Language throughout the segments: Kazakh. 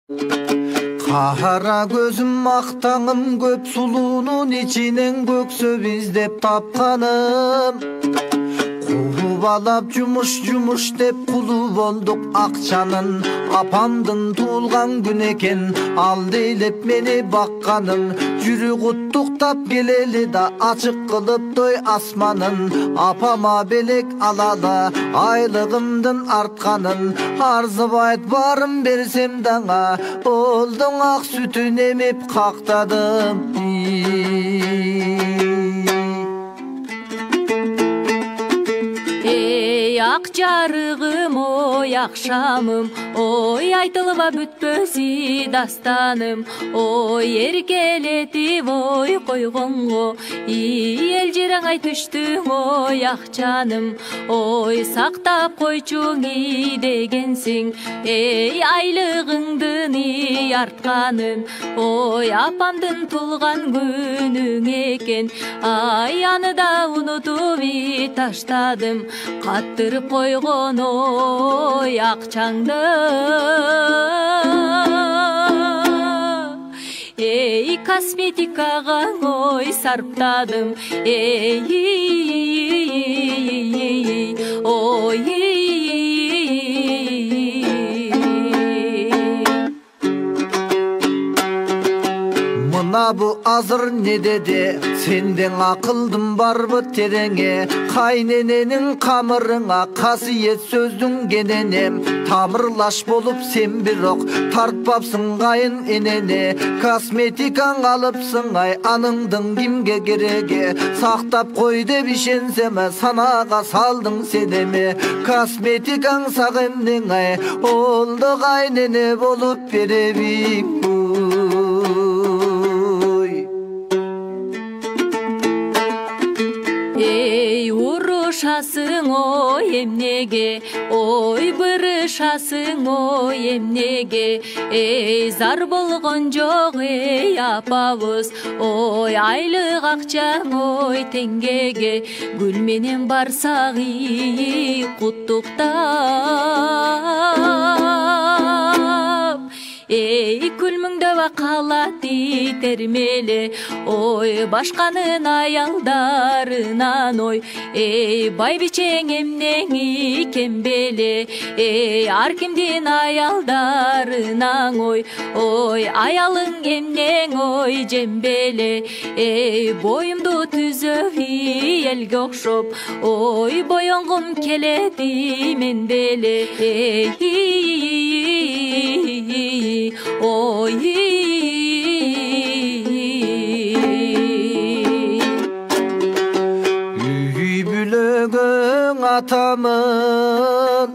Kara gözüm maqtаңым көп сулунун ичинен көксөп издеп тапканым. Кубалап жумуш деп кулу болдук акчанын. Апамдын туулган күн экен, ал дейлеп мени бакканым. Жүрү куттуктап келели да ачык кылып той асманын. Апама белек алала айлыгымдын артканын. Арзыбайт барым берсем даңа, олдуң ак сүтүн эмип кактадым. Ак жарыгым, ой акшамым, ой айтылба бүтпөсү дастаным. Ой эркелетип ой койгонго, элжирең ай түштүң ой акчаным. Ой сактап койчуң дегенсиң, айлыгыңдын артканын. Ой апамдын туулган күнүң экен, ай аны да унутуп таштадым. Каттырып койгон ой акчаңды, косметикага ой сарптадым. Ой мына бу азыр не деди, сенден акылдым барбы тереңе. Кайнененин камырыңа касиет сөздүң кененем. Тамырлаш болуп сен бирок тартпапсың кайын энене. Косметикаң алыпсың ай аныңдың кимге кереги. Сактап кой деп ишенсем санага салдың седеме. Косметикаң сак эмнең ай, олду кайнене болуп беребиң. Урушасың ой эмнеге, ой бырышасың ой эмнеге. Зар болгон жок апабыз, ой айлык акчаң ой теңгеге. Гүл менен барсак куттуктап, күлмүңдө калат термеле. Ой башканын аялдарынан ой, байбичең эмнең кембеле. Ар кимдин аялдарынан ой, ой аялың эмнең ой жембеле. Боюмду түзөп элге окшоп, ой боёнгум келет мен деле. Ой үй бүлөгөң атамын,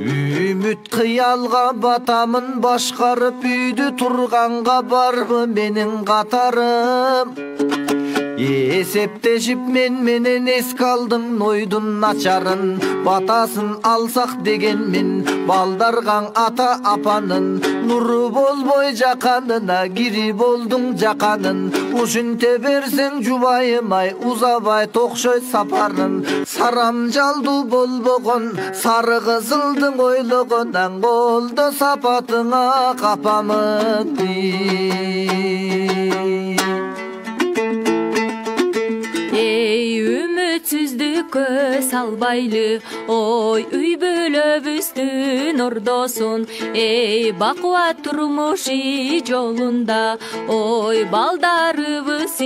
үмүт кыялга батамын. Башкарып үйдү турганга барбы менин катарым. Эсептешип мен менен эске алдың нойдун начарын. Батасын алсак дегенмин балдаргаң ата апанын. Нуру болбой жаканына кири болдуң жаканын. Ушинте берсең жубайым ай узабай токшой сапарын. Сарам жалдуу болбогон сары кызылдың ойлогонаң болду сапатыңа капамын. Үмүтсүздүккө салбайлы, ой үй бүлөбүздүн ордосун. Бакубат турмуш жолунда, ой балдарыбыз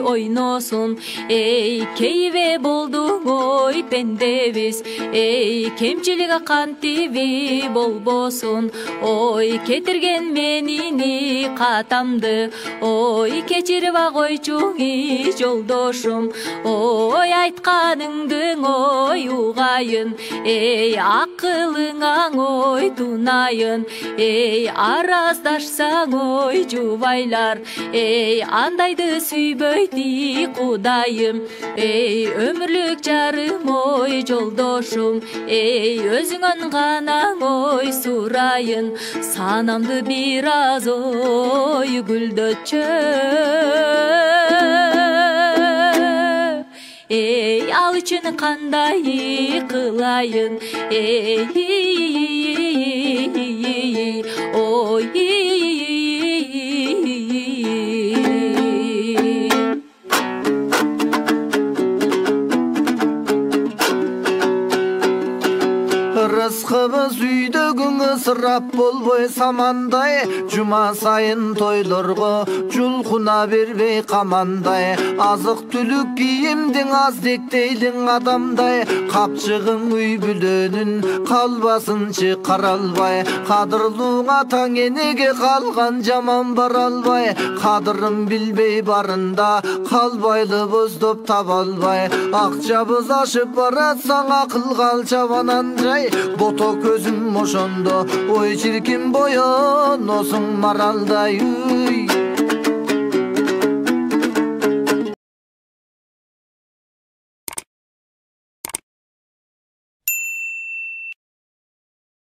ойносун. Кейбе болдуң ой пендебиз, кемчилик кантип болбосун. Ой кетирген менини катамды, ой кечирип койчуң жолдошум. Ой айтканыңдың ой угайын, акылыңаң ой тунайын. Араздашсаң ой жубайлар, андайды сүйбөйт кудайым. Өмүрлүк жарым ой жолдошум, өзүңөн гана ой сурайын. Санамды бир аз ой гүлдөтчү, ал үчүн кандай кылайын. Ой кыбыз үйдөгүң ысырап болбой самандай, жума сайын тойлорго жулкуна бербей камандай, азык түлүк кийимдиң аздектейлиң адамдай, капчыгың үй бүлөнүн калбасынчы каралбай, кадырлууң атаң энеге калган жаман бара албай, кадырын билбей барында калбайлы боздоп таба албай, акчабыз ашып баратсаң акылга ал чабанан жай, бото көзүм ошондо ой чиркин боёносуң маралдай.